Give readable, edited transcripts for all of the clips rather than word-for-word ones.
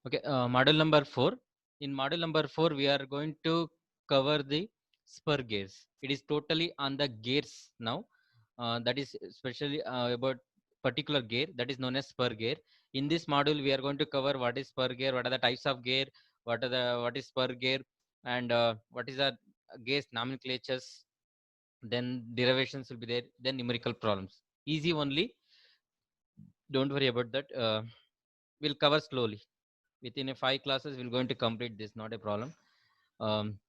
Okay, model number 4. In model number 4, we are going to cover the spur gears. It is totally on the gears now. That is especially about particular gear that is known as spur gear. In this module, we are going to cover what is spur gear, what are the types of gear, what is spur gear, and what is the gears nomenclatures. Then derivations will be there. Then numerical problems. Easy only. Don't worry about that. We'll cover slowly. Within a 5 classes we're going to complete this, not a problem. um,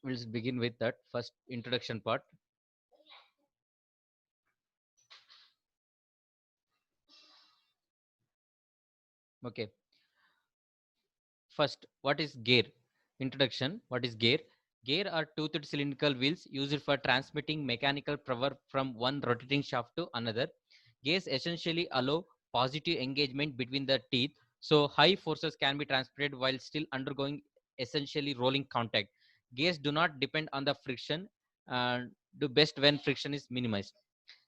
we'll just begin with that first introduction part. Okay, first, what is gear? Introduction. What is gear? Gear are toothed cylindrical wheels used for transmitting mechanical power from one rotating shaft to another. Gears essentially allow positive engagement between the teeth, so high forces can be transmitted while still undergoing essentially rolling contact. Gears do not depend on the friction and do best when friction is minimized.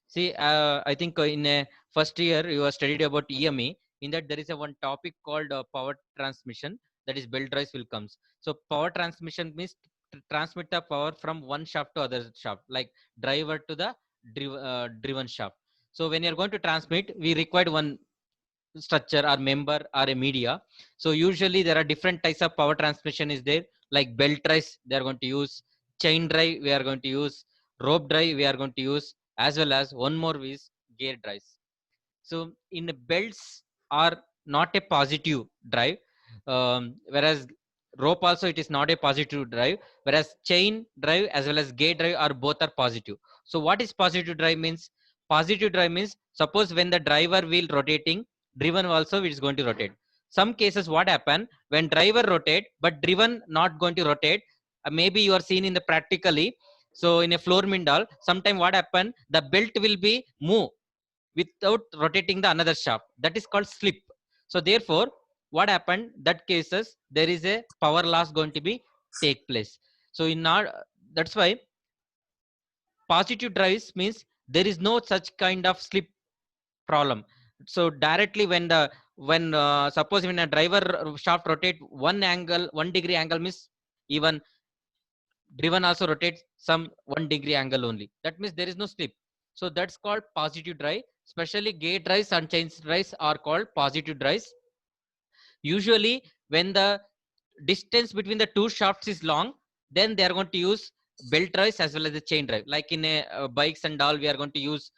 See, I think in a first year you have studied about EME. In that there is a one topic called power transmission. That is belt drives will comes. So power transmission means transmit the power from one shaft to other shaft, like driver to the driven shaft. So when you are going to transmit, we require one structure or member or a media. So usually there are different types of power transmission is there, like belt drives they are going to use, chain drive we are going to use, rope drive we are going to use, as well as one more is gear drives. So in the belts are not a positive drive, whereas rope also it is not a positive drive, whereas chain drive as well as gear drive are both are positive. So what is positive drive means? Positive drive means suppose when the driver wheel rotating, driven also is going to rotate. Some cases what happen when driver rotate but driven not going to rotate, maybe you are seen in the practically. So in a floor mindal sometime what happen, the belt will be move without rotating the another shaft, that is called slip. So therefore what happened that cases there is a power loss going to be take place. So in our, that's why positive drives means there is no such kind of slip problem. So directly when suppose when a driver shaft rotate one angle 1 degree angle means even driven also rotates some 1 degree angle only, that means there is no slip. So that's called positive drive. Especially gate drives and chain drives are called positive drives. Usually when the distance between the two shafts is long, then they are going to use belt drives as well as the chain drive. Like in a bikes and all we are going to use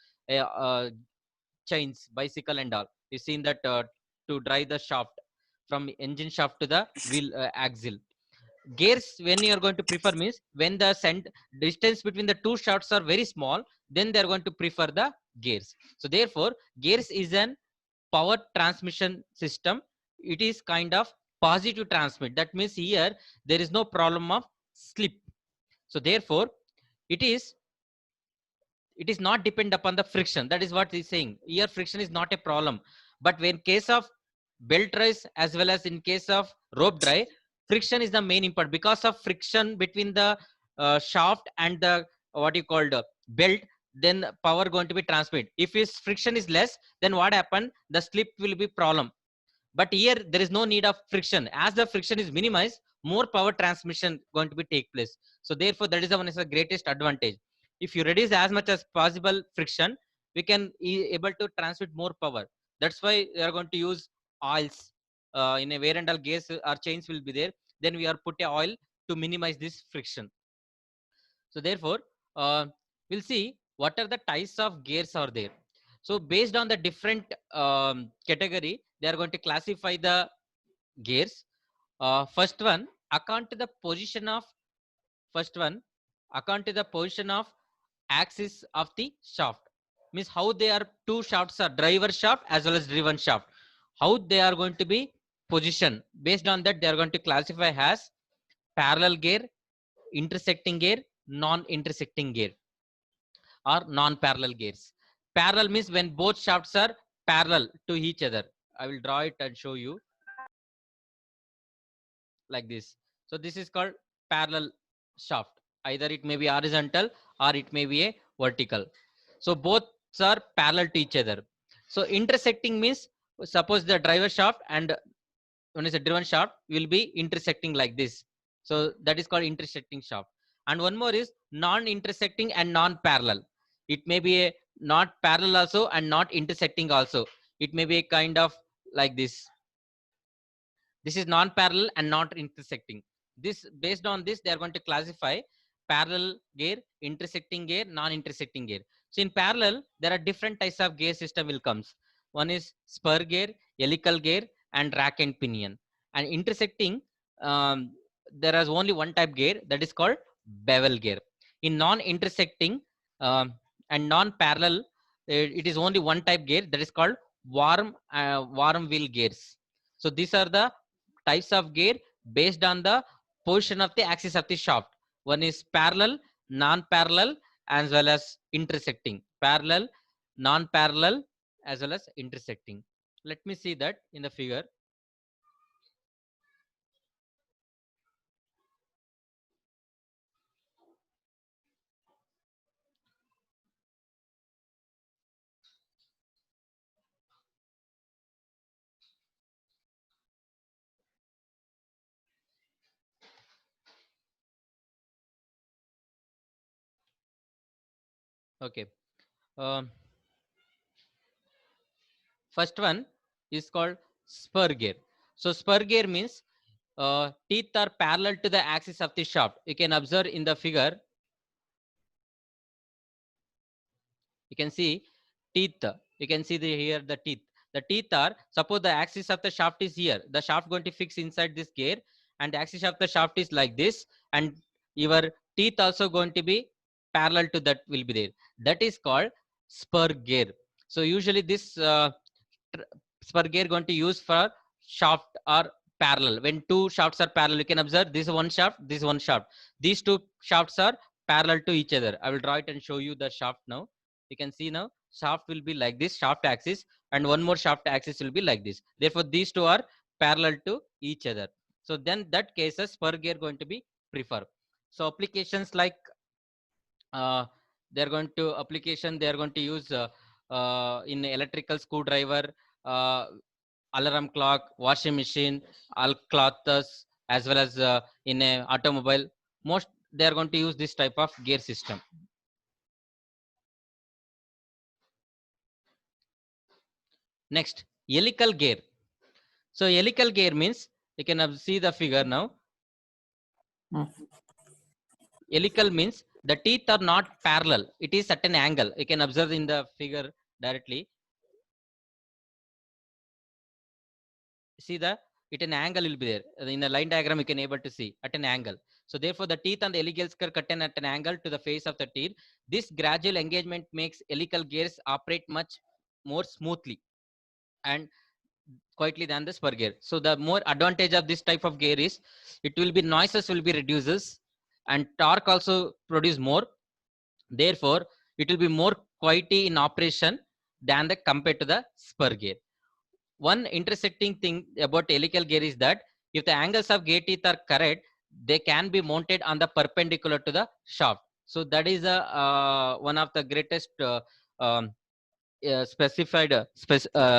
chains, bicycle and all. You've seen that to drive the shaft from engine shaft to the wheel axle. Gears when you are going to prefer means when the distance between the two shafts are very small, then they are going to prefer the gears. So therefore gears is an power transmission system. It is kind of positive transmit, that means here there is no problem of slip. So therefore it is it is not depend upon the friction, that is what he's saying here. Friction is not a problem. But when case of belt drives as well as in case of rope drive, friction is the main important. Because of friction between the shaft and the what you called belt, then power going to be transmitted. If his friction is less, then what happen, the slip will be problem. But here there is no need of friction. As the friction is minimized, more power transmission going to be take place. So therefore that is the one is the greatest advantage. If you reduce as much as possible friction, we can able to transmit more power. That's why we are going to use oils in a wear and all gears or chains will be there, then we are put a oil to minimize this friction. So therefore we'll see what are the types of gears are there. So based on the different category, they are going to classify the gears. First one, according to the position of first one, according to the position of axis of the shaft, means how they are two shafts are driver shaft as well as driven shaft, how they are going to be positioned. Based on that, they are going to classify as parallel gear, intersecting gear, non-intersecting gear, or non-parallel gears. Parallel means when both shafts are parallel to each other. I will draw it and show you like this. So this is called parallel shaft. Either it may be horizontal or it may be a vertical. So both are parallel to each other. So intersecting means Suppose the driver shaft and when it's a driven shaft will be intersecting like this. So that is called intersecting shaft. And one more is non-intersecting and non-parallel. It may be a not parallel also and not intersecting also. It may be a kind of like this. This is non-parallel and not intersecting. This based on this they are going to classify parallel gear, intersecting gear, non-intersecting gear. So in parallel there are different types of gear system will comes. One is spur gear, helical gear, and rack and pinion. And intersecting, um, there is only one type gear, that is called bevel gear. In non-intersecting, and non-parallel, it is only one type gear, that is called worm wheel gears. So these are the types of gear based on the position of the axis of the shaft. One is parallel, non-parallel, as well as intersecting. Parallel, non-parallel, as well as intersecting. Let me see that in the figure. Okay. Um, First one is called spur gear. So spur gear means teeth are parallel to the axis of the shaft. You can observe in the figure. You can see teeth. You can see here the teeth. The teeth are, suppose the axis of the shaft is here. The shaft going to fix inside this gear, and the axis of the shaft is like this, and your teeth also going to be parallel to that will be there. That is called spur gear. So usually this spur gear going to use for shaft or parallel. When two shafts are parallel, you can observe this one shaft, this one shaft. These two shafts are parallel to each other. I will draw it and show you the shaft now. You can see now shaft will be like this, shaft axis, and one more shaft axis will be like this. Therefore these two are parallel to each other. So then that cases spur gear going to be prefer. So applications like they're going to application, they are going to use in electrical screwdriver, uh, alarm clock, washing machine, all clothes, as well as in a automobile. Most they are going to use this type of gear system. Next, helical gear. So helical gear means, you can see the figure now. Helical means the teeth are not parallel. It is at an angle. You can observe in the figure directly. See the, at an angle will be there. In the line diagram you can able to see at an angle. So therefore the teeth and the helical gear cut at an angle to the face of the teeth. This gradual engagement makes helical gears operate much more smoothly and quietly than the spur gear. So the more advantage of this type of gear is, it will be noises will be reduces, and torque also produce more. Therefore it will be more quiety in operation than the compared to the spur gear. One intersecting thing about helical gear is that if the angles of gear teeth are correct, they can be mounted on the perpendicular to the shaft. So that is a one of the greatest um, specified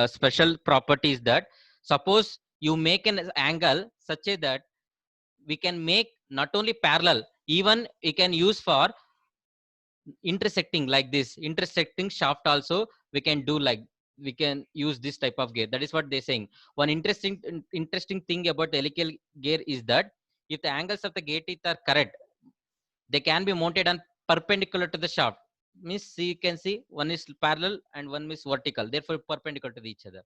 special properties, that suppose you make an angle such a that we can make not only parallel, even we can use for intersecting like this, intersecting shaft also we can do, like we can use this type of gear. That is what they're saying. One interesting thing about the helical gear is that if the angles of the gear teeth are correct, they can be mounted on perpendicular to the shaft. Means you can see one is parallel and one is vertical, therefore perpendicular to each other.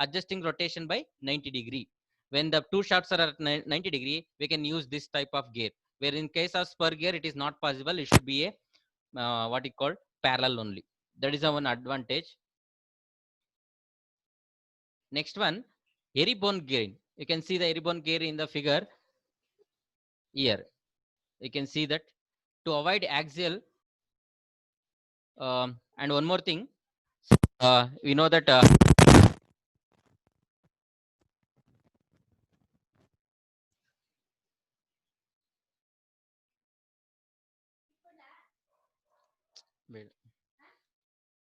Adjusting rotation by 90-degree. When the two shafts are at 90-degree, we can use this type of gear. Where in case of spur gear, it is not possible. It should be a what you call parallel only. That is one advantage. Next one, herringbone gear. You can see the herringbone gear in the figure here. You can see that to avoid axial. And one more thing, we know that ಬೇಡ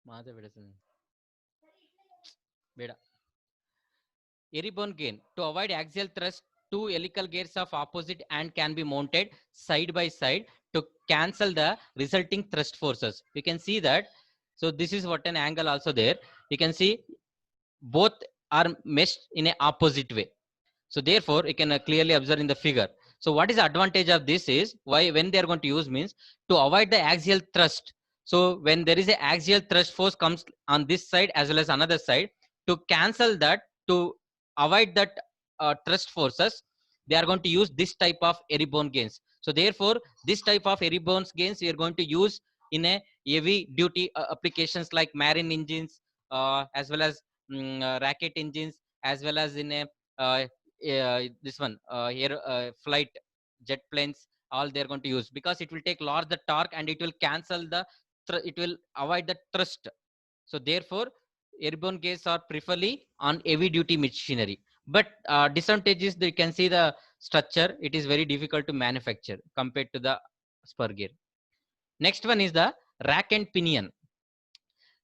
ಮಾತೇ ಬೇಡ ಬೇಡ. Herringbone gear. To avoid axial thrust, two helical gears of opposite and can be mounted side by side to cancel the resulting thrust forces. You can see that. So this is what an angle also there. You can see both are meshed in a opposite way. So therefore, you can clearly observe in the figure. So what is the advantage of this is why when they are going to use means to avoid the axial thrust. So when there is a axial thrust force comes on this side as well as another side, to cancel that, to avoid that thrust forces, they are going to use this type of Herringbone gains. So therefore, this type of Herringbone gains we are going to use in a heavy duty applications like marine engines, as well as rocket engines, as well as in a this one here flight jet planes, all they're going to use, because it will take larger torque and it will cancel the it will avoid the thrust. So therefore, airborne gears are preferably on heavy duty machinery. But disadvantages, you can see the structure, it is very difficult to manufacture compared to the spur gear. Next one is the rack and pinion.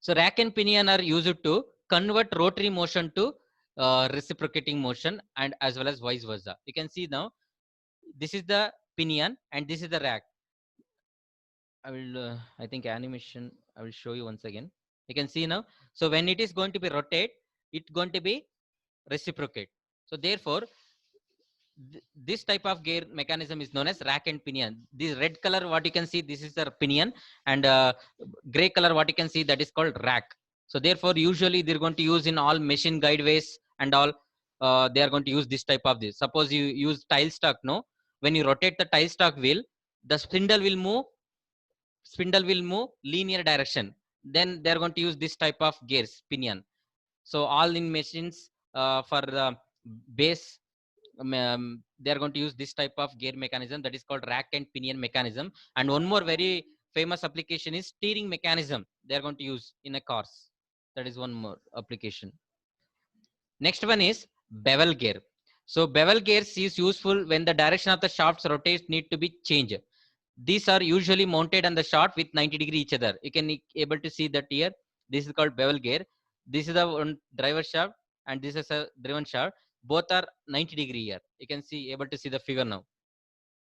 So rack and pinion are used to convert rotary motion to reciprocating motion, and as well as vice versa. You can see now, this is the pinion and this is the rack. I will I think animation I will show you once again. You can see now. So when it is going to be rotate, it's going to be reciprocate. So therefore, this type of gear mechanism is known as rack and pinion. This red color what you can see, this is the pinion, and gray color what you can see, that is called rack. So therefore, usually they're going to use in all machine guideways and all, they are going to use this type of this. Suppose you use tile stock, no, when you rotate the tile stock wheel, the spindle will move linear direction. Then they are going to use this type of gears, pinion. So all in machines, for the base, they are going to use this type of gear mechanism, that is called rack and pinion mechanism. And one more very famous application is steering mechanism, they are going to use in a cars. That is one more application. Next one is bevel gear. So bevel gears is useful when the direction of the shafts rotates need to be changed. These are usually mounted on the shaft with 90-degree each other. You can able to see that here. This is called bevel gear. This is the one driver shaft and this is a driven shaft. Both are 90-degree here. You can see able to see the figure now.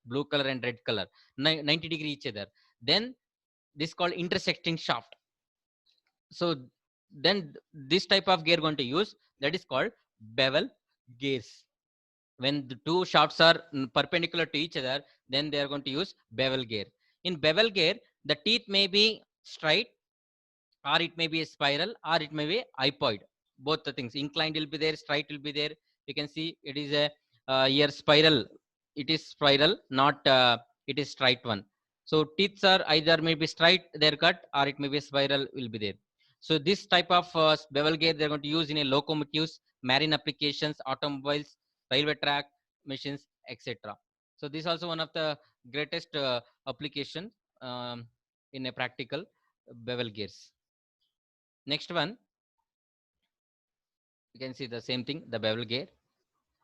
Blue color and red color, 90-degree each other. Then this is called intersecting shaft. So then this type of gear going to use, that is called bevel gears. When the two shafts are perpendicular to each other, then they are going to use bevel gear. In bevel gear, the teeth may be straight, or it may be a spiral, or it may be hypoid. Both the things, inclined will be there, straight will be there. You can see it is a here spiral. It is spiral, not it is straight one. So teeth are either may be straight, they're cut, or it may be spiral will be there. So this type of bevel gear they're going to use in a locomotives, marine applications, automobiles, railway track machines, etc. So this is also one of the greatest application in a practical bevel gears. Next one, you can see the same thing, the bevel gear.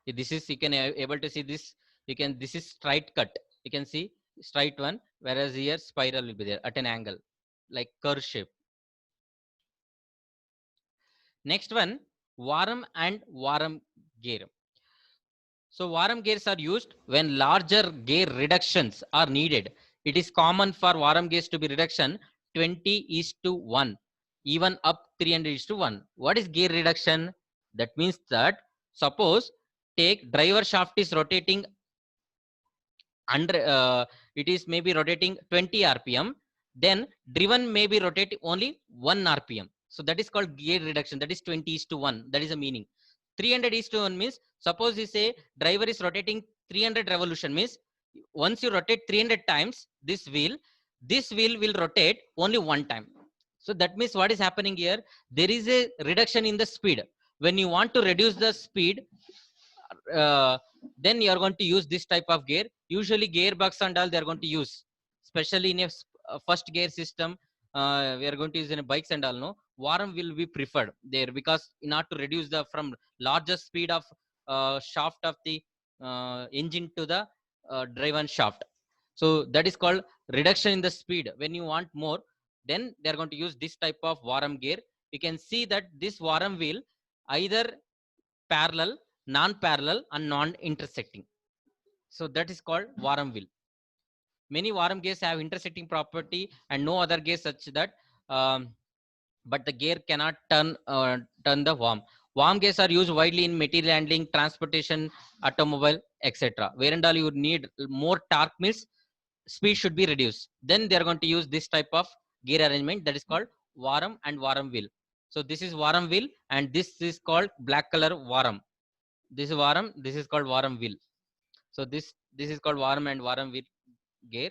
This is, you can able to see this. You can, this is straight cut. You can see straight one, whereas here spiral will be there at an angle, like curve shape. Next one, Warham and Warham gear. So Warham gears are used when larger gear reductions are needed. It is common for Warham gears to be reduction 20:1, even up 300:1. What is gear reduction? That means that suppose take driver shaft is rotating under, it is maybe rotating 20 rpm, then driven may be rotating only 1 rpm. So that is called gear reduction. That is 20:1. That is the meaning. 300:1 means, suppose you say driver is rotating 300 revolution, means once you rotate 300 times this wheel will rotate only one time. So that means what is happening here, there is a reduction in the speed. When you want to reduce the speed, then you are going to use this type of gear. Usually gearbox and all they are going to use, especially in a first gear system. We are going to use in bikes and all, no, Warham will be preferred there, because in order to reduce the from larger speed of shaft of the engine to the driven shaft. So that is called reduction in the speed. When you want more, then they are going to use this type of Warham gear. You can see that this Warham wheel either parallel, non-parallel, and non-intersecting. So that is called Warum wheel. Many Warum gears have intersecting property and no other gear such that, but the gear cannot turn the worm. Worm gears are used widely in material handling, transportation, automobile, etc. Where and all you would need more torque means speed should be reduced. Then they are going to use this type of gear arrangement that is called Warum and Warum wheel. So this is Warum wheel and this is called black color Warum. This is Warum, this is called Warum wheel. So this is called Warum and Warum wheel gear.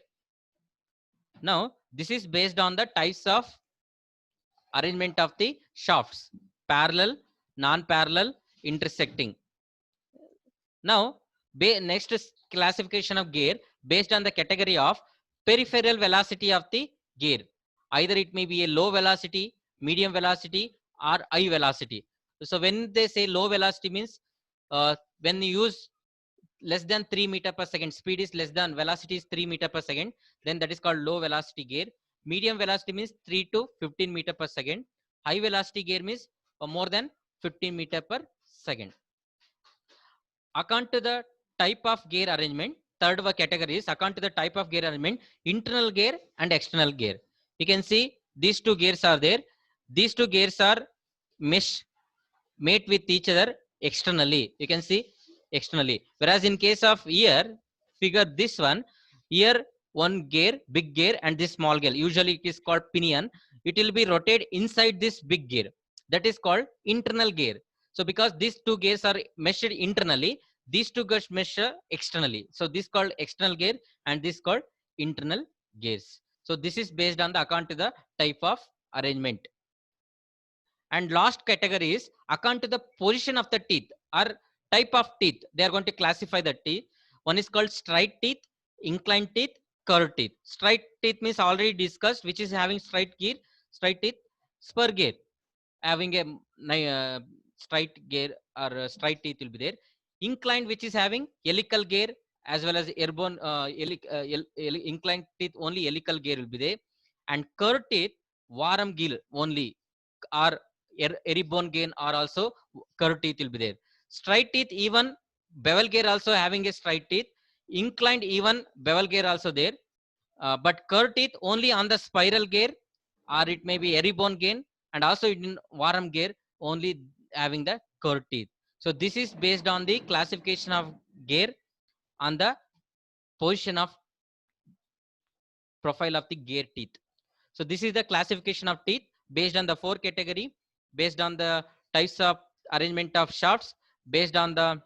Now this is based on the types of arrangement of the shafts: parallel, non-parallel, intersecting. Now next is classification of gear based on the category of peripheral velocity of the gear. Either it may be a low velocity, medium velocity, or high velocity. So when they say low velocity means when you use less than 3 meter per second, speed is less than, velocity is 3 meter per second, then that is called low velocity gear. Medium velocity means 3 to 15 meter per second. High velocity gear means more than 15 meter per second. According to the type of gear arrangement, third category is according to the type of gear arrangement, internal gear and external gear. You can see these two gears are there. These two gears are mate with each other externally. You can see externally. Whereas in case of here, figure this one, here one gear, big gear, and this small gear. Usually it is called pinion. It will be rotated inside this big gear. That is called internal gear. So because these two gears are measured internally, these two gears measure externally. So this called external gear and this called internal gears. So this is based on the account to the type of arrangement. And last category is according to the position of the teeth or type of teeth. They are going to classify the teeth. One is called straight teeth, inclined teeth, curved teeth. Straight teeth means already discussed, which is having straight teeth, spur gear, having a straight gear or straight teeth will be there. Inclined, which is having helical gear as well as airborne inclined teeth, only helical gear will be there. And curved teeth, Warum gill only, or Eribone gain are also curved teeth will be there. Straight teeth, even bevel gear also having a straight teeth. Inclined, even bevel gear also there. But curved teeth only on the spiral gear, or it may be Eribone gain, and also in Warum gear only having the curved teeth. So this is based on the classification of gear on the position of profile of the gear teeth. So this is the classification of teeth based on the 4 category, based on the types of arrangement of shafts, based on the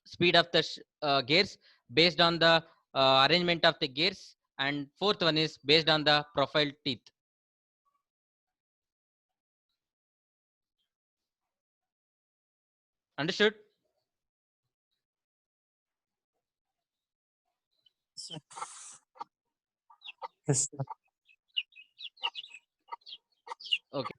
speed of the gears, based on the arrangement of the gears, and fourth one is based on the profile teeth. Understood? Yes, sir. Okay.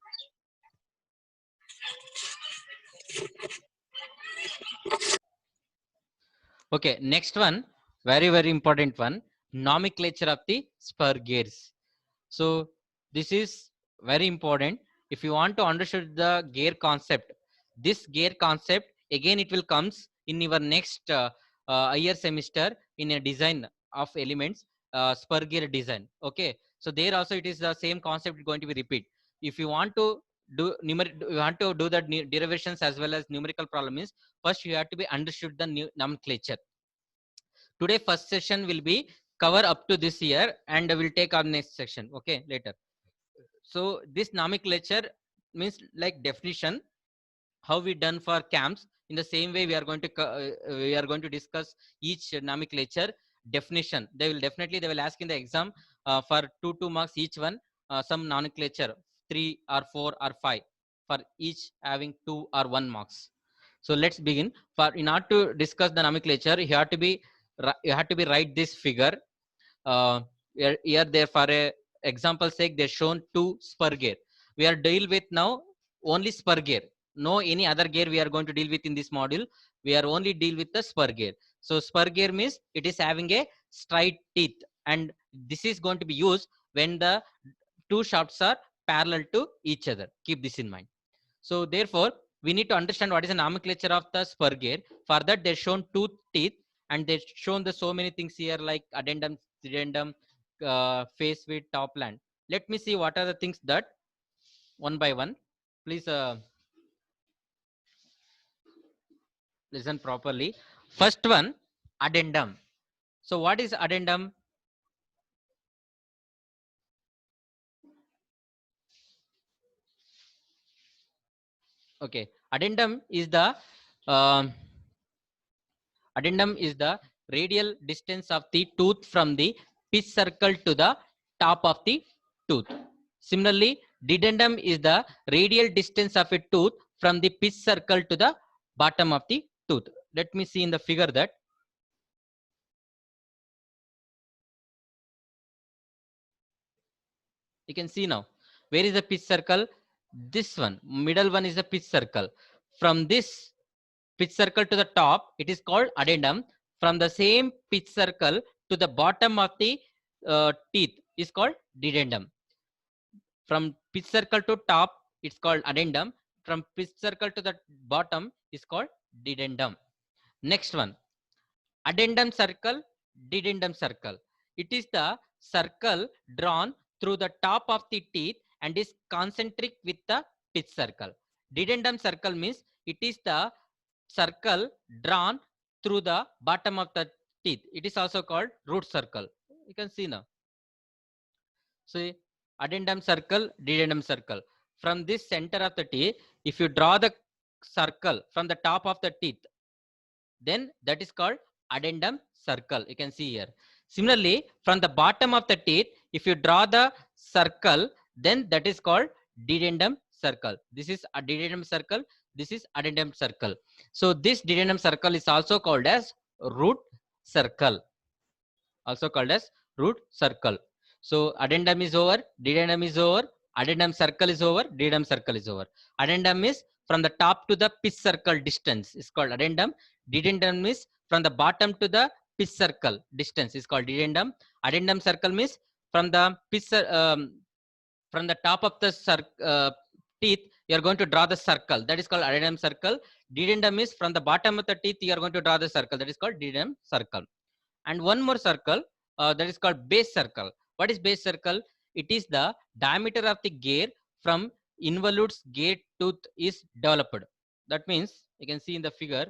Okay, next one, very, very important one, nomenclature of the spur gears. So this is very important. If you want to understand the gear concept, this gear concept, again, it will comes in your next year semester in a design of elements, spur gear design. Okay. So there also it is the same concept going to be repeat. If you want to do you want to do the derivations as well as numerical problems, first you have to be understood the new nomenclature. Today first session will be cover up to this year and we'll take our next section, okay, later. So this nomenclature means like definition, how we done for camps. In the same way we are going to discuss each nomenclature definition. They will ask in the exam for 2 marks each one, some nomenclature 3 or 4 or 5 for each having 2 or 1 marks. So let's begin. For in order to discuss the nomenclature, you have to be write this figure. Here there for a example sake they shown 2 spur gear. We are deal with now only spur gear, no any other gear we are going to deal with in this module. We are only deal with the spur gear. So spur gear means it is having a straight teeth, and this is going to be used when the 2 shafts are parallel to each other. Keep this in mind. So therefore we need to understand what is the nomenclature of the spur gear. For that, they're shown two teeth, and they've shown the so many things here like addendum, addendum, face width, top land. Let me see what are the things that one by one. Please listen properly. First one, addendum. So what is addendum? Okay, um, addendum is the radial distance of the tooth from the pitch circle to the top of the tooth. Similarly, dedendum is the radial distance of a tooth from the pitch circle to the bottom of the tooth. Let me see in the figure that. You can see now. Where is the pitch circle? This one, middle one is the pitch circle. From this pitch circle to the top, it is called addendum. From the same pitch circle to the bottom of the teeth is called dedendum. From pitch circle to top, it's called addendum. From pitch circle to the bottom is called dedendum. Next one, addendum circle, dedendum circle. It is the circle drawn through the top of the teeth and is concentric with the pitch circle. Dedendum circle means it is the circle drawn through the bottom of the teeth. It is also called root circle. You can see now. See, addendum circle, dedendum circle. From this center of the teeth, if you draw the circle from the top of the teeth, then that is called addendum circle. You can see here. Similarly, from the bottom of the teeth, if you draw the circle, then that is called dedendum circle. This is a dedendum circle. This is addendum circle. So this dedendum circle is also called as root circle. Also called as root circle. So addendum is over, dedendum is over, addendum circle is over, dedendum circle is over. Addendum is from the top to the pitch circle distance is called addendum. Dedendum is from the bottom to the pitch circle distance is called dedendum. Addendum circle means from the pitch, from the top of the teeth, you are going to draw the circle. That is called addendum circle. Dedendum is from the bottom of the teeth, you are going to draw the circle. That is called dedendum circle. And one more circle that is called base circle. What is base circle? It is the diameter of the gear from involute's gear tooth is developed. That means you can see in the figure.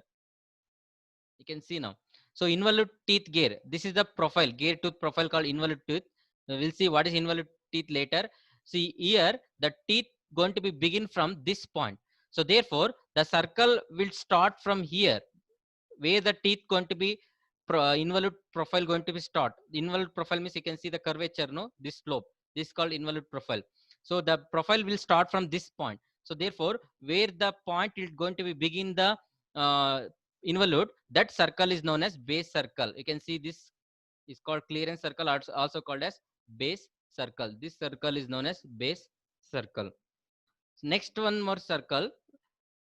You can see now. So involute teeth gear. This is the profile, gear tooth profile called involute tooth. We'll see what is involute teeth later. See here, the teeth going to be begin from this point. So therefore, the circle will start from here, where the teeth going to be involute profile going to be start. The involute profile means you can see the curvature, no, this slope. This is called involute profile. So the profile will start from this point. So therefore, where the point is going to be begin the involute, that circle is known as base circle. You can see this is called clearance circle, also called as base circle. This circle is known as base circle. Next one more circle,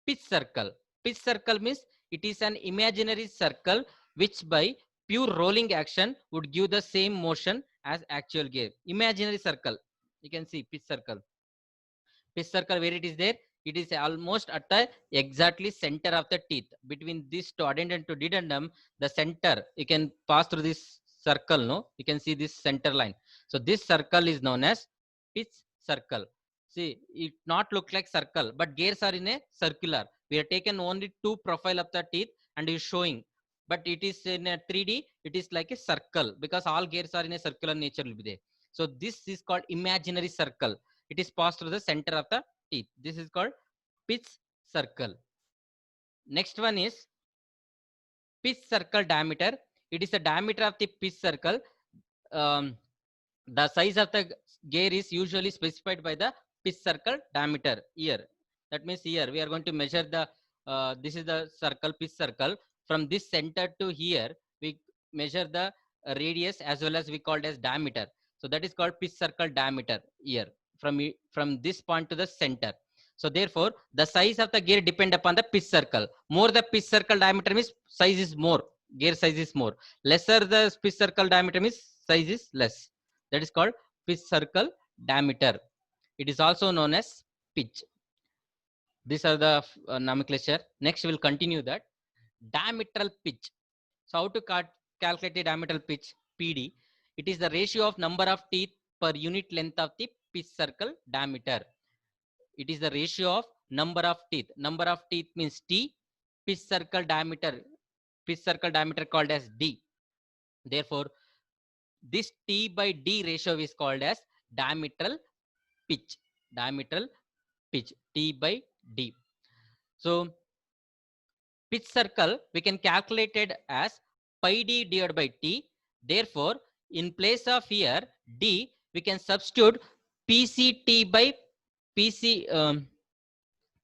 pitch circle. Pitch circle means it is an imaginary circle which by pure rolling action would give the same motion as actual gear. Imaginary circle. You can see pitch circle. Pitch circle, where it is there, it is almost at the exactly center of the teeth. Between this to addendum to dedendum, the center, you can pass through this circle, no? You can see this center line. So this circle is known as pitch circle. See, it not look like circle, but gears are in a circular. We have taken only two profile of the teeth and is showing, but it is in a 3D, it is like a circle because all gears are in a circular nature will be there. So this is called imaginary circle. It is passed through the center of the teeth. This is called pitch circle. Next one is pitch circle diameter. It is the diameter of the pitch circle. The size of the gear is usually specified by the pitch circle diameter here. That means here we are going to measure the, this is the circle, pitch circle. From this center to here, we measure the radius as well as we called as diameter. So that is called pitch circle diameter here, from this point to the center. So therefore, the size of the gear depend upon the pitch circle. More the pitch circle diameter means size is more, gear size is more. Lesser the pitch circle diameter means size is less. That is called pitch circle diameter. It is also known as pitch. These are the nomenclature. Next, we'll continue that. Diametral pitch. So how to calculate the diametral pitch? PD. It is the ratio of number of teeth per unit length of the pitch circle diameter. It is the ratio of number of teeth. Number of teeth means T. Pitch circle diameter. Pitch circle diameter called as D. Therefore, this T by D ratio is called as diametral pitch. Diametral pitch. T by D. So pitch circle we can calculate it as pi d divided by t. Therefore, in place of here d, we can substitute pct by pc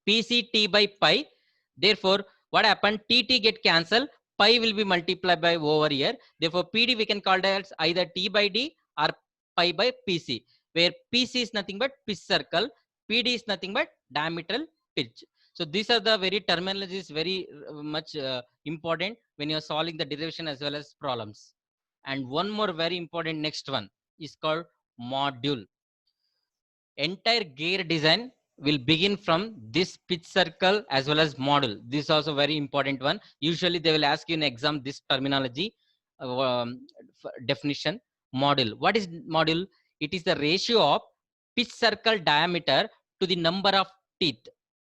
pct by pi. Therefore, what happened? Tt get cancelled. Pi will be multiplied by over here. Therefore, pd we can call it as either t by d or pi by pc, where pc is nothing but pitch circle, pd is nothing but diametral pitch. So these are the very terminologies very much important when you're solving the derivation as well as problems. And one more very important next one is called module. Entire gear design will begin from this pitch circle as well as module. This is also very important one. Usually they will ask you in exam this terminology definition. Module. What is module? It is the ratio of pitch circle diameter to the number of teeth.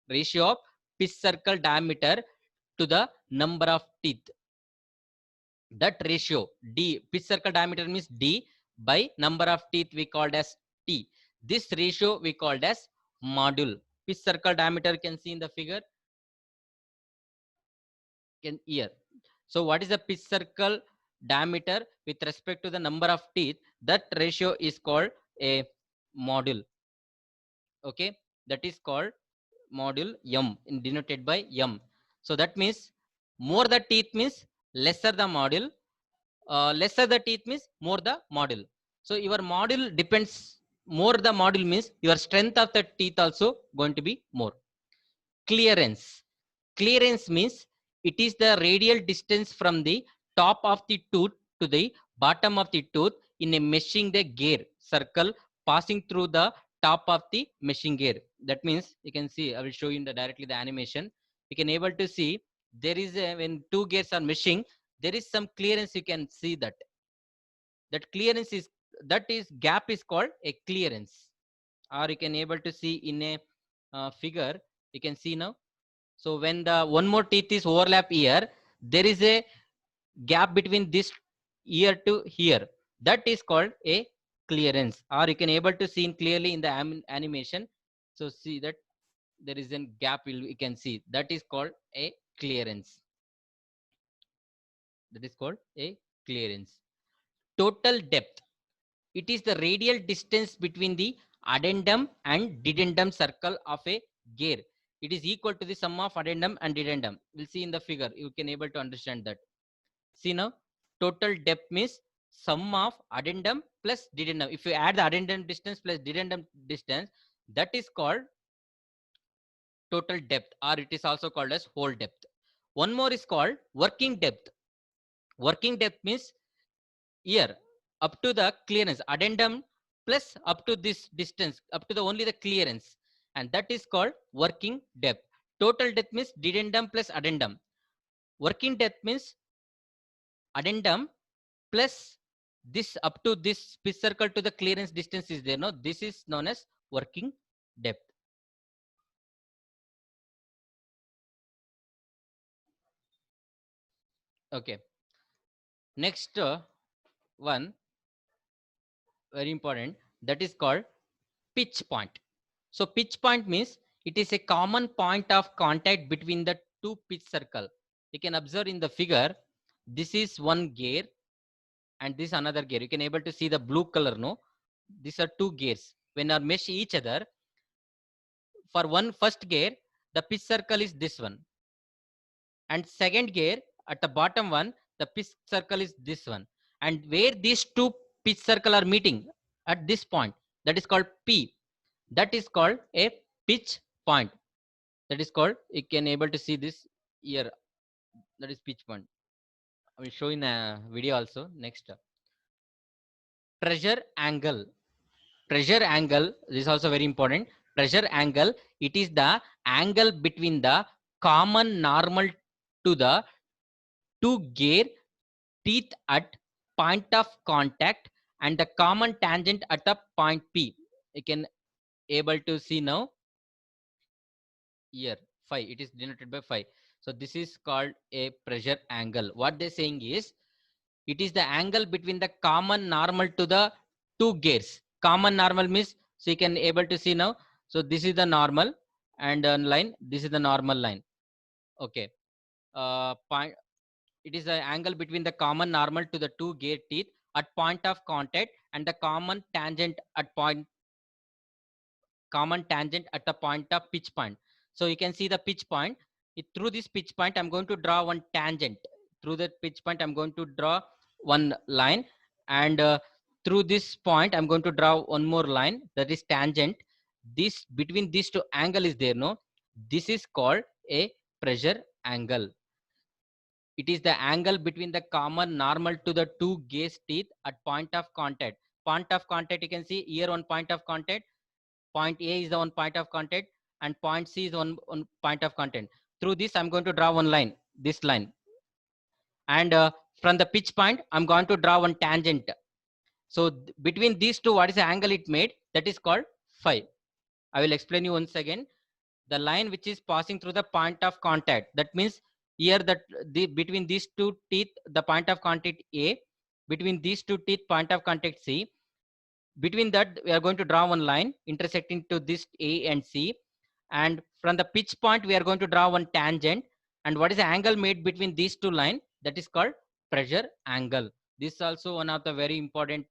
Ratio of pitch circle diameter to the number of teeth. That ratio D, pitch circle diameter means D by number of teeth we called as T. This ratio we called as module. Pitch circle diameter can see in the figure here. So what is the pitch circle diameter with respect to the number of teeth? That ratio is called a module. Okay, that is called module M, denoted by M. So that means more the teeth means lesser the module. Lesser the teeth means more the module. So your module depends, more the module means your strength of the teeth also going to be more. Clearance. Clearance means it is the radial distance from the top of the tooth to the bottom of the tooth in a meshing the gear circle passing through the top of the meshing gear. That means you can see, I will show you in the directly the animation. You can able to see there is a, when two gears are meshing, there is some clearance. You can see that clearance is, that is gap is called a clearance, or you can able to see in a figure. You can see now. So when the one more teeth is overlap here, there is a gap between this ear to here. That is called a clearance, or you can able to see clearly in the animation. So see that there is a gap, you can see that is called a clearance. That is called a clearance. Total depth. It is the radial distance between the addendum and dedendum circle of a gear. It is equal to the sum of addendum and dedendum. We'll see in the figure. You can able to understand that. See now, total depth means sum of addendum plus dedendum. If you add the addendum distance plus dedendum distance, that is called total depth, or it is also called as hole depth. One more is called working depth. Working depth means here up to the clearance, addendum plus up to this distance, up to the only the clearance, and that is called working depth. Total depth means dedendum plus addendum. Working depth means addendum plus this up to this pitch circle to the clearance distance is there. No, this is known as working depth. Okay. Next one, very important, that is called pitch point. So pitch point means it is a common point of contact between the two pitch circle. You can observe in the figure, this is one gear and this another gear. You can able to see the blue color. No, these are two gears. When are mesh each other, for one first gear, the pitch circle is this one, and second gear at the bottom one, the pitch circle is this one, and where these two pitch circle are meeting at this point, that is called P. That is called a pitch point. That is called, you can able to see this here, that is pitch point. I will show in a video also. Next, pressure angle. Pressure angle is also very important. pressure angle, it is the angle between the common normal to the two gear teeth at point of contact and the common tangent at the point P. You can able to see now here phi, it is denoted by phi. So this is called a pressure angle. What they're saying is it is the angle between the common normal to the two gears. Common normal means, so you can able to see now. So this is the normal and line. This is the normal line. Okay. Point. It is the angle between the common normal to the two gear teeth at point of contact and the common tangent at point common tangent at the point of pitch point. So you can see the pitch point. Through this pitch point, I'm going to draw one tangent. Through that pitch point, I'm going to draw one line, and through this point, I'm going to draw one more line, that is tangent. This between these two angle is there, no? This is called a pressure angle. It is the angle between the common normal to the two gaze teeth at point of contact. Point of contact, you can see here one point of contact. Point A is the one point of contact and point C is one point of contact. Through this, I'm going to draw one line, this line. And from the pitch point, I'm going to draw one tangent. So between these two, what is the angle it made? That is called phi. I will explain you once again. The line which is passing through the point of contact, that means here that between these two teeth, the point of contact A, between these two teeth, point of contact C, between that we are going to draw one line intersecting to this A and C, and from the pitch point we are going to draw one tangent. And what is the angle made between these two lines? That is called pressure angle. This is also one of the very important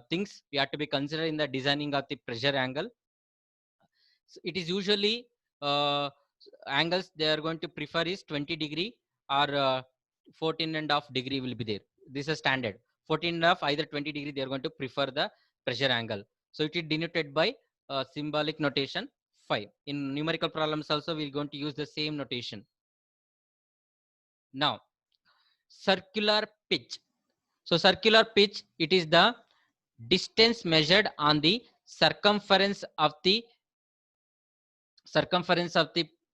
things we have to be considered in the designing of the pressure angle. So it is usually angles they are going to prefer is 20 degree or 14.5 degree will be there. This is a standard 14.5, either 20 degree they are going to prefer the pressure angle. So it is denoted by symbolic notation phi. In numerical problems also we're going to use the same notation. Now circular pitch. So circular pitch, it is the distance measured on the circumference of the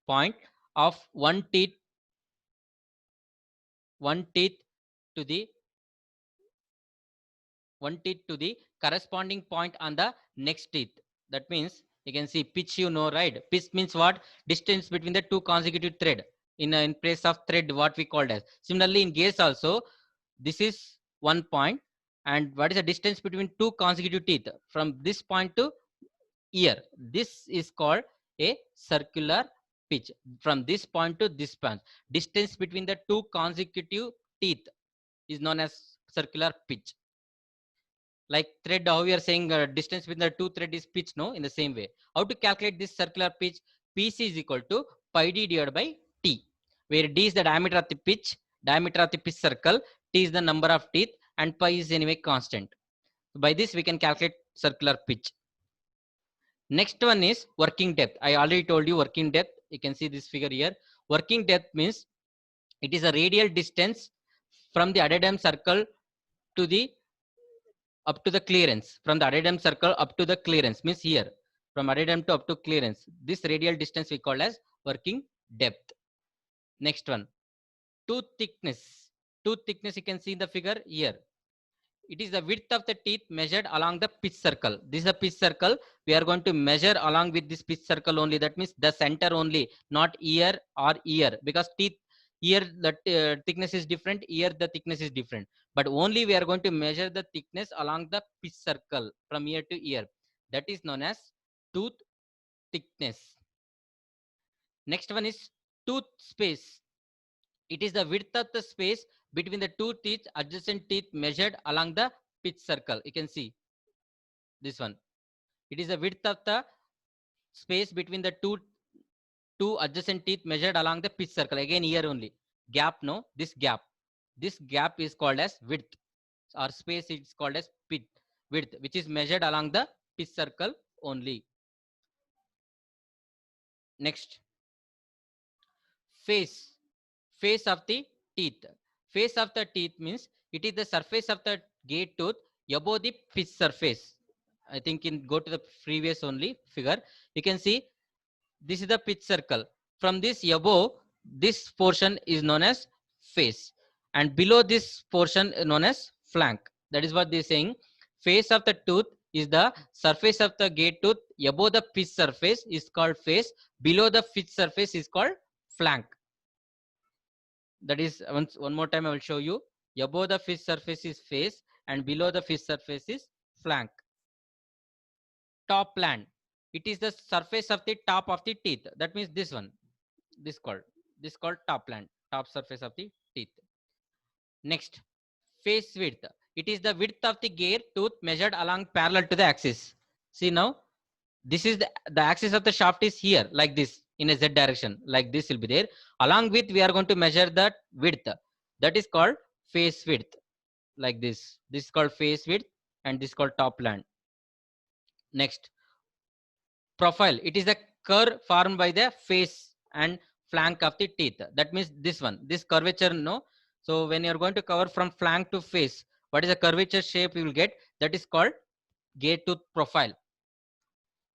point of one teeth to the corresponding point on the next teeth. That means you can see pitch, you know, right? Pitch means what? Distance between the two consecutive thread. In place of thread, what we called as. Similarly in gears also, this is one point, and what is the distance between two consecutive teeth from this point to here? This is called a circular pitch. From this point to this point, distance between the two consecutive teeth is known as circular pitch. Like thread, how we are saying distance between the two thread is pitch, no? In the same way, how to calculate this circular pitch? PC is equal to pi d divided by t, where d is the diameter of the pitch, diameter of the pitch circle, t is the number of teeth, and pi is anyway constant. By this we can calculate circular pitch. Next one is working depth. I already told you working depth. You can see this figure here. Working depth means it is a radial distance from the addendum circle to the up to the clearance. From the addendum circle up to the clearance means here, from addendum to up to clearance, this radial distance we call as working depth. Next one, tooth thickness. Tooth thickness, you can see in the figure here. It is the width of the teeth measured along the pitch circle. This is a pitch circle. We are going to measure along with this pitch circle only. That means the center only, not ear or ear, because teeth here the thickness is different, here the thickness is different, but only we are going to measure the thickness along the pitch circle from ear to ear. That is known as tooth thickness. Next one is tooth space. It is the width of the space between the two teeth, adjacent teeth, measured along the pitch circle. You can see this one. It is the width of the space between the two adjacent teeth measured along the pitch circle. Again here only. Gap, no? This gap. This gap is called as width, or space is called as width, which is measured along the pitch circle only. Next, face. Face of the teeth. Face of the teeth means it is the surface of the gate tooth above the pitch surface. I think go to the previous only figure. You can see this is the pitch circle. From this above, this portion is known as face, and below this portion is known as flank. That is what they're saying. Face of the tooth is the surface of the gate tooth. Above the pitch surface is called face. Below the pitch surface is called flank. That is, one more time I will show you. Above the fish surface is face, and below the fish surface is flank. Top land, it is the surface of the top of the teeth. That means this one, this called top land, top surface of the teeth. Next, face width, it is the width of the gear tooth measured along parallel to the axis. See now, this is the axis of the shaft is here, like this, in a z direction, like this will be there. Along with, we are going to measure that width, that is called face width, like this. This is called face width, and this is called top land. Next, profile, it is the curve formed by the face and flank of the teeth. That means this one, this curvature, no. So when you are going to cover from flank to face, what is the curvature shape you will get? That is called gate tooth profile.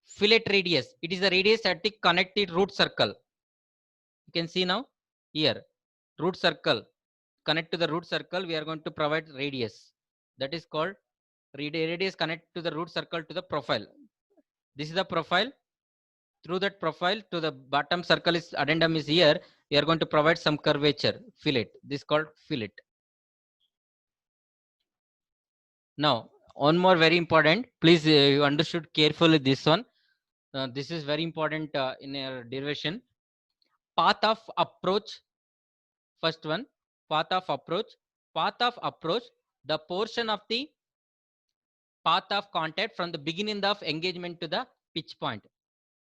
Fillet radius, it is the radius at the connected root circle. You can see now here, root circle, connect to the root circle, we are going to provide radius. That is called radius connect to the root circle to the profile. This is the profile. Through that profile to the bottom circle is addendum is here, we are going to provide some curvature, fillet. This is called fillet. Now, one more very important, please, you understood carefully this one. This is very important in your derivation. Path of approach. First one, path of approach. Path of approach, the portion of the path of contact from the beginning of engagement to the pitch point.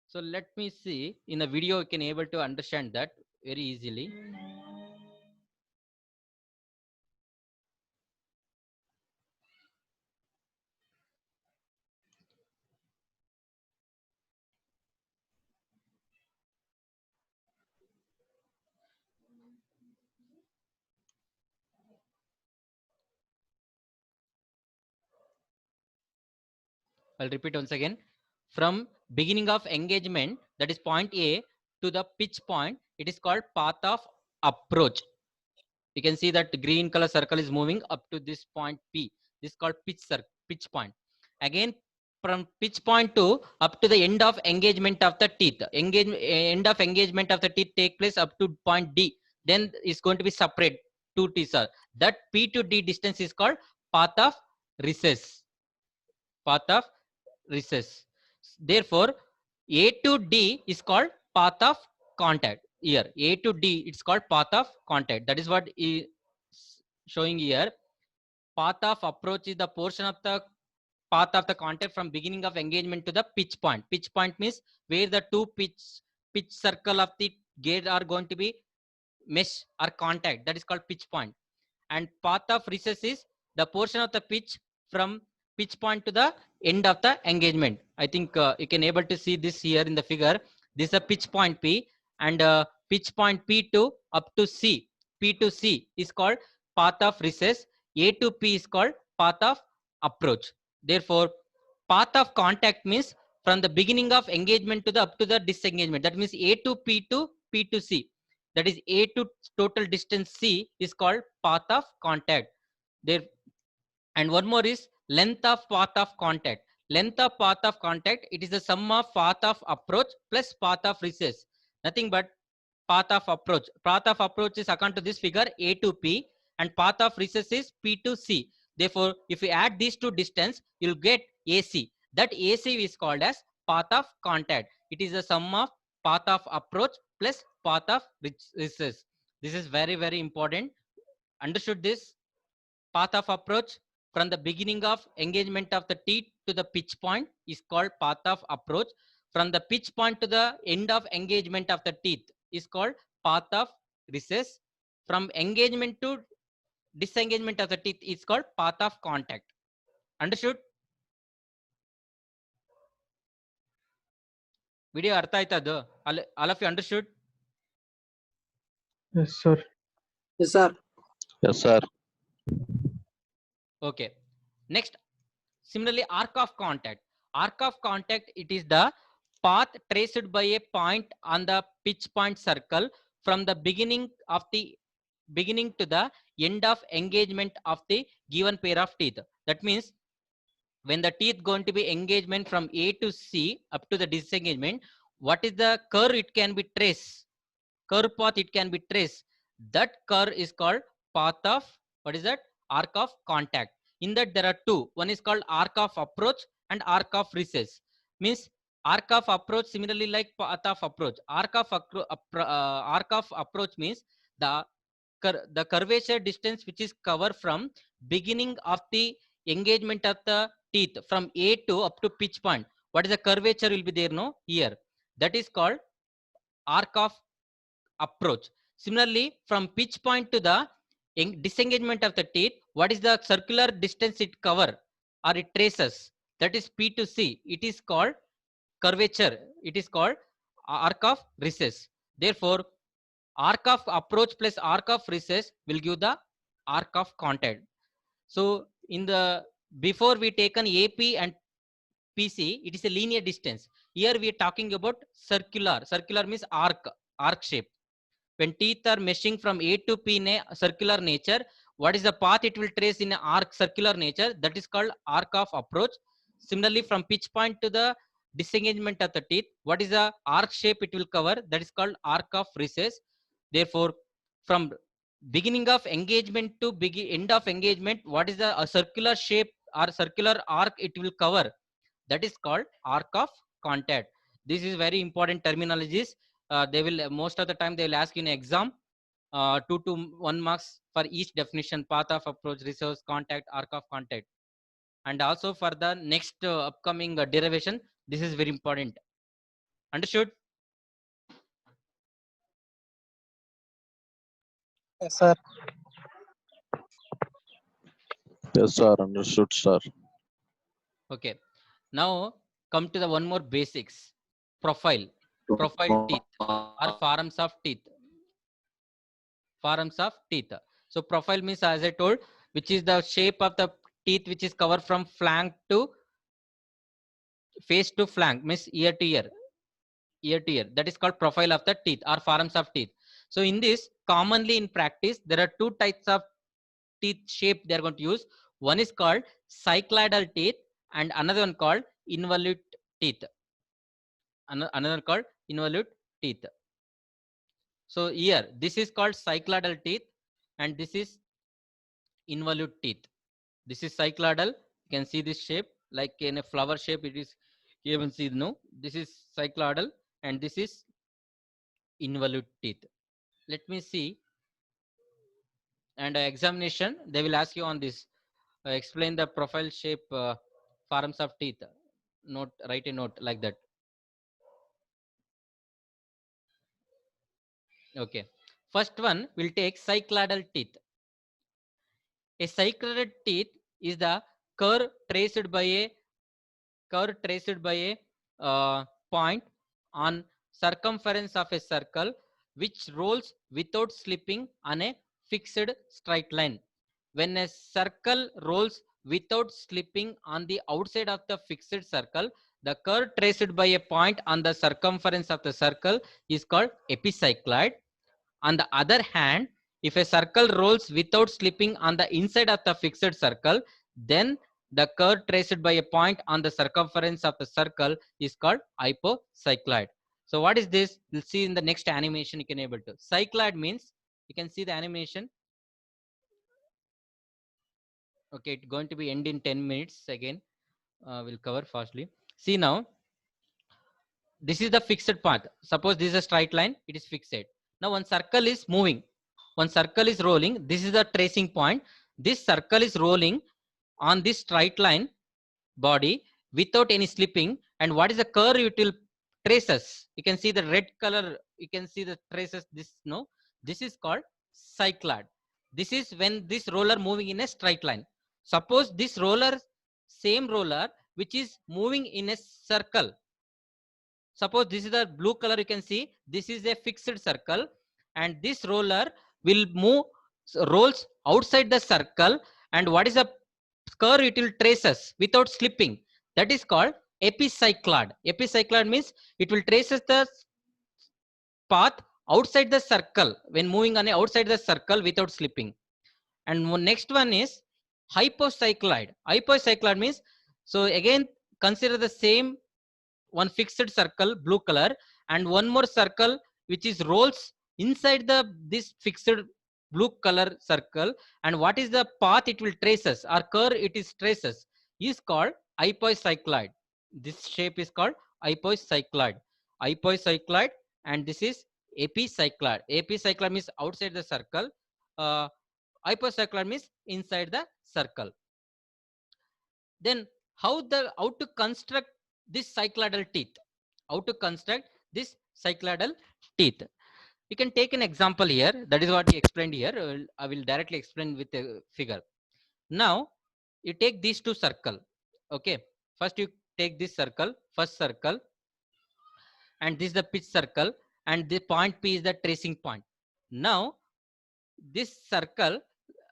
So let me see in the video, you can able to understand that very easily. I'll repeat once again. From beginning of engagement, that is point A, to the pitch point, it is called path of approach. You can see that the green color circle is moving up to this point P. This is called pitch point. Again, from pitch point to up to the end of engagement of the teeth. End of engagement of the teeth take place up to point D. Then it's going to be separate two teeth. That P to D distance is called path of recess. Path of recess. Therefore, A to D is called path of contact. Here, A to D, it's called path of contact. That is what is showing here. Path of approach is the portion of the path of the contact from beginning of engagement to the pitch point. Pitch point means where the two pitch circle of the gate are going to be mesh or contact. That is called pitch point. And path of recess is the portion of the pitch from pitch point to the end of the engagement. I think you can able to see this here in the figure. This is a pitch point P, and pitch point P to up to C. P to C is called path of recess. A to P is called path of approach. Therefore, path of contact means from the beginning of engagement to the up to the disengagement. That means A to P to P to C. That is A to total distance C is called path of contact. There, and one more is length of path of contact. Length of path of contact, it is the sum of path of approach plus path of recess. Nothing but path of approach. Path of approach is according to this figure A to P, and path of recess is P to C. Therefore, if you add these two distance, you'll get AC. That AC is called as path of contact. It is the sum of path of approach plus path of recess. This is very, very important. Understood this? Path of approach from the beginning of engagement of the teeth to the pitch point is called path of approach. From the pitch point to the end of engagement of the teeth is called path of recess. From engagement to disengagement of the teeth is called path of contact. Understood? Video artha aitadu? All of you understood? Yes, sir. Yes, sir. Yes, sir. Okay. Next, similarly, arc of contact. Arc of contact, it is the path traced by a point on the pitch point circle from the beginning to the end of engagement of the given pair of teeth. That means when the teeth going to be engagement from A to C up to the disengagement, what is the curve it can be traced? Curve path it can be traced. That curve is called path of, what is that? Arc of contact. In that there are two. One is called arc of approach and arc of recess. Means arc of approach similarly like path of approach. Arc of approach means the curvature distance which is covered from beginning of the engagement of the teeth from A to up to pitch point. What is the curvature will be there? No, here. That is called arc of approach. Similarly, from pitch point to the disengagement of the teeth, what is the circular distance it cover or it traces? That is P to C. It is called curvature. It is called arc of recess. Therefore, arc of approach plus arc of recess will give the arc of contact. So in the before we taken AP and PC, it is a linear distance. Here we are talking about circular. Circular means arc shape. When teeth are meshing from A to P in a circular nature, what is the path it will trace in an arc circular nature? That is called arc of approach. Similarly, from pitch point to the disengagement of the teeth, what is the arc shape it will cover? That is called arc of recess. Therefore, from beginning of engagement to end of engagement, what is the circular shape or circular arc it will cover? That is called arc of contact. This is very important terminologies. They will most of the time they will ask in exam 2 to 1 marks for each definition: path of approach, resource, contact, arc of contact. And also for the next upcoming derivation, this is very important. Understood? Yes, sir. Yes, sir. Understood, sir. Okay. Now come to the one more basics. Profile teeth or forms of teeth. Forms of teeth. So profile means, as I told, which is the shape of the teeth which is covered from flank to face to flank, means ear to ear. That is called profile of the teeth or forms of teeth. So in this, commonly in practice, there are two types of teeth shape they are going to use. One is called cycloidal teeth and another one called involute teeth. Another called involute teeth. So here, this is called cycloidal teeth and this is involute teeth. This is cycloidal. You can see this shape like in a flower shape. It is, you can see, no, this is cycloidal and this is involute teeth. Let me see. And examination, they will ask you on this. Explain the profile shape forms of teeth. Note, write a note like that. Okay. First one will take cycloidal teeth. A cycloidal teeth is the curve traced by a point on circumference of a circle which rolls without slipping on a fixed straight line. When a circle rolls without slipping on the outside of the fixed circle, the curve traced by a point on the circumference of the circle is called epicycloid. On the other hand, if a circle rolls without slipping on the inside of the fixed circle, then the curve traced by a point on the circumference of the circle is called hypocycloid. So what is this? You'll see in the next animation you can able to. Cycloid means, you can see the animation. Okay, it's going to be end in 10 minutes again. We'll cover fastly. See now, this is the fixed path. Suppose this is a straight line, it is fixed. Now one circle is moving, one circle is rolling. This is the tracing point. This circle is rolling on this straight line body without any slipping. And what is the curve it will traces? You can see the red color, you can see the traces. This, no, this is called cycloid. This is when this roller moving in a straight line. Suppose this roller, same roller which is moving in a circle. Suppose this is the blue color, you can see this is a fixed circle and this roller will move, rolls outside the circle, and what is the curve it will traces without slipping? That is called epicycloid. Epicycloid means it will traces the path outside the circle when moving on outside the circle without slipping. And next one is hypocycloid. Hypocycloid means, so again consider the same one fixed circle blue color and one more circle which is rolls inside the this fixed blue color circle, and what is the path it will traces or curve it is traces is called hypocycloid. This shape is called hypocycloid. Hypocycloid, and this is epicycloid. Epicycloid means outside the circle, hypocycloid means inside the circle. Then how to construct this cycloidal teeth? How to construct this cycloidal teeth? You can take an example here. That is what he explained here. I will directly explain with a figure. Now you take these two circle. Okay, first you take this circle, first circle, and this is the pitch circle, and the point P is the tracing point. Now this circle,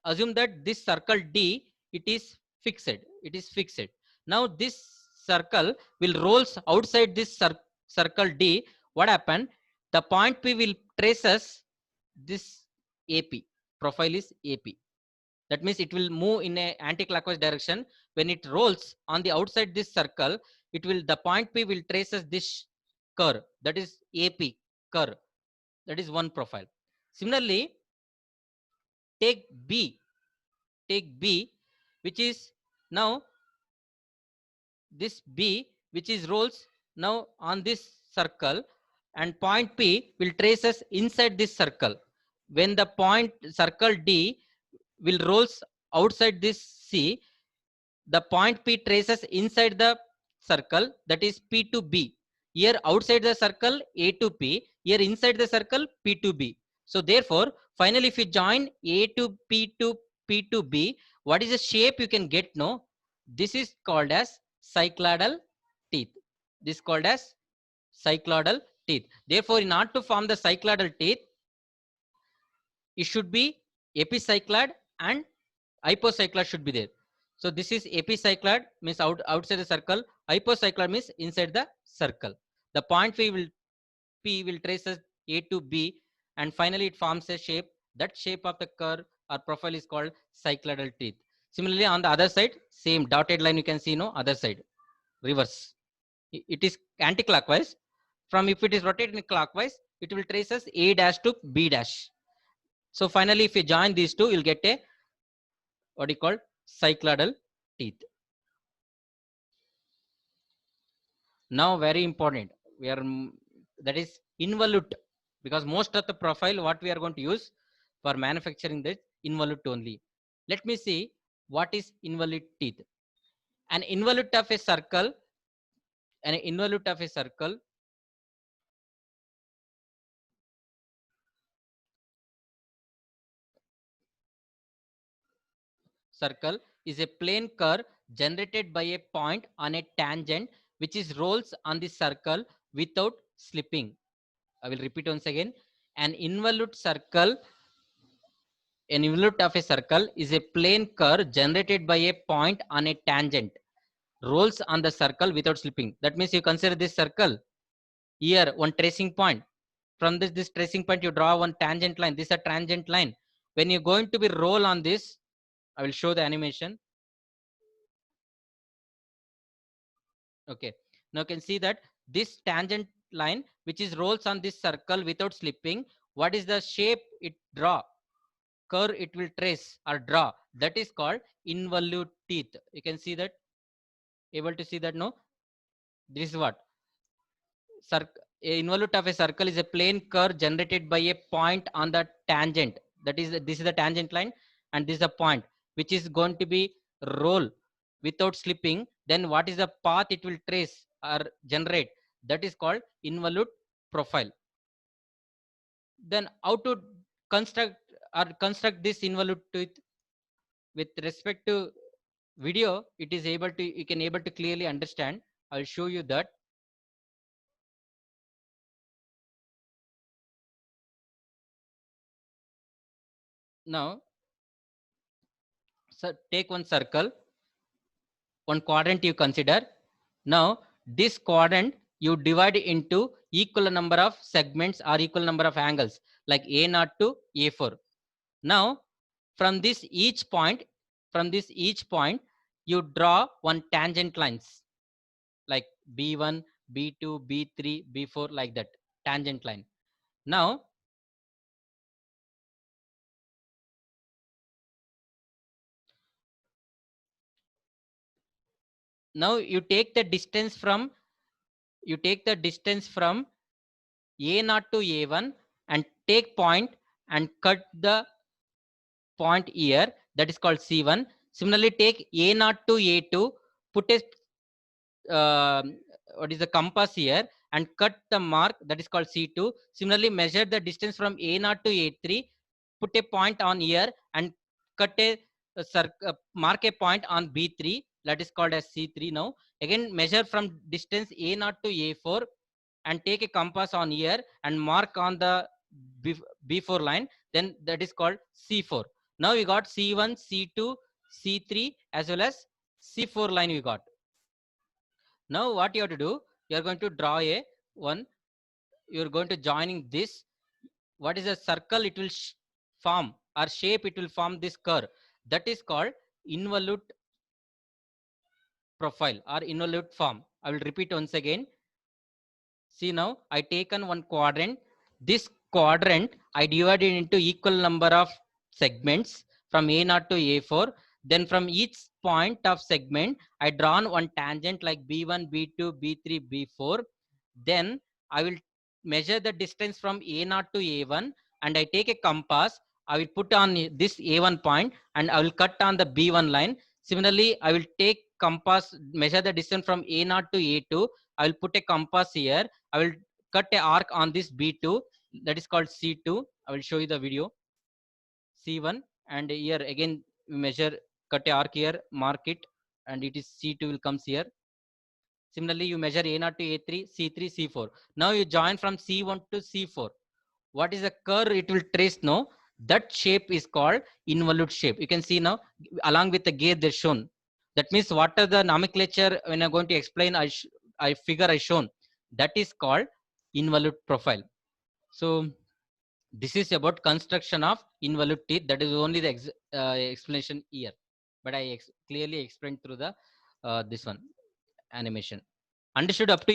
assume that this circle D, it is fixed. It is fixed. Now this circle will rolls outside this circle D. What happened? The point P will traces this AP. Profile is AP. That means it will move in a anti-clockwise direction. When it rolls on the outside this circle, it will, the point P will traces this curve. That is AP curve. That is one profile. Similarly, take B, which is now this B, which is rolls now on this circle, and point P will traces inside this circle. When the point circle D will rolls outside this C, the point P traces inside the circle, that is P to B. Here outside the circle A to P, here inside the circle P to B. So therefore, finally if you join A to P to P to B, what is the shape you can get? No, this is called as cycloidal teeth. This is called as cycloidal teeth. Therefore, in order to form the cycloidal teeth, it should be epicycloid and hypocycloid should be there. So this is epicycloid, means outside the circle. Hypocycloid means inside the circle. The point P will traces A to B, and finally it forms a shape. That shape of the curve or profile is called cycloidal teeth. Similarly, on the other side, same dotted line you can see, no, other side, reverse. It is anti-clockwise. From if it is rotated clockwise, it will traces A dash to B dash. So finally, if you join these two, you'll get a what you call cycloidal teeth. Now very important, we are that is involute, because most of the profile what we are going to use for manufacturing this involute only. Let me see what is involute teeth. An involute of a circle, an involute of a circle is a plane curve generated by a point on a tangent which is rolls on the circle without slipping. I will repeat once again. An involute of a circle is a plane curve generated by a point on a tangent rolls on the circle without slipping. That means you consider this circle here one tracing point. From this tracing point you draw one tangent line. This is a tangent line. When you're going to be roll on this, I will show the animation. Okay, now you can see that this tangent line which is rolls on this circle without slipping, what is the shape it draw, curve it will trace or draw, that is called involute teeth. You can see that, able to see that? No, this is what involute of a circle is a plane curve generated by a point on the tangent. That is, this is the tangent line and this is the point which is going to be roll without slipping. Then what is the path it will trace or generate, that is called involute profile. Then how to construct this involute teeth with respect to video, it is able to, you can able to clearly understand. I'll show you that. Now, so take one circle, one quadrant you consider. Now this quadrant you divide into equal number of segments or equal number of angles, like A0 to A4. Now, from this each point, you draw one tangent lines, like B1, B2, B3, B4, like that, tangent line. Now, you take the distance from A0 to A1 and take point and cut the point here, that is called C1. Similarly, take A0 to A2, put a what is the compass here and cut the mark, that is called C2. Similarly, measure the distance from A0 to A3, put a point on here and cut mark a point on B3, that is called as C3. Now again measure from distance A0 to A4 and take a compass on here and mark on the B4 line, then that is called C4. Now we got C1, C2, C3 as well as C4 line we got. Now what you have to do, you are going to draw a one, you are going to joining this. What is a circle? It will form or shape, it will form this curve, that is called involute profile or involute form. I will repeat once again. See, now I taken one quadrant. This quadrant I divided into equal number of segments from A0 to A4. Then from each point of segment, I drawn one tangent like B1, B2, B3, B4. Then I will measure the distance from A0 to A1 and I take a compass. I will put on this A1 point and I will cut on the B1 line. Similarly, I will take compass, measure the distance from A0 to A2. I will put a compass here. I will cut a arc on this B2, that is called C2. I will show you the video. C1, and here again we measure, cut a arc here, mark it, and it is C2 will comes here. Similarly, you measure A0 to A3, C3, C4. Now you join from C1 to C4. What is the curve it will trace now? That shape is called involute shape. You can see now along with the gear they're shown. That means what are the nomenclature when I'm going to explain, I figure I shown. That is called involute profile. So this is about construction of involute teeth. That is only the explanation here, but I clearly explained through the this one animation. Understood up to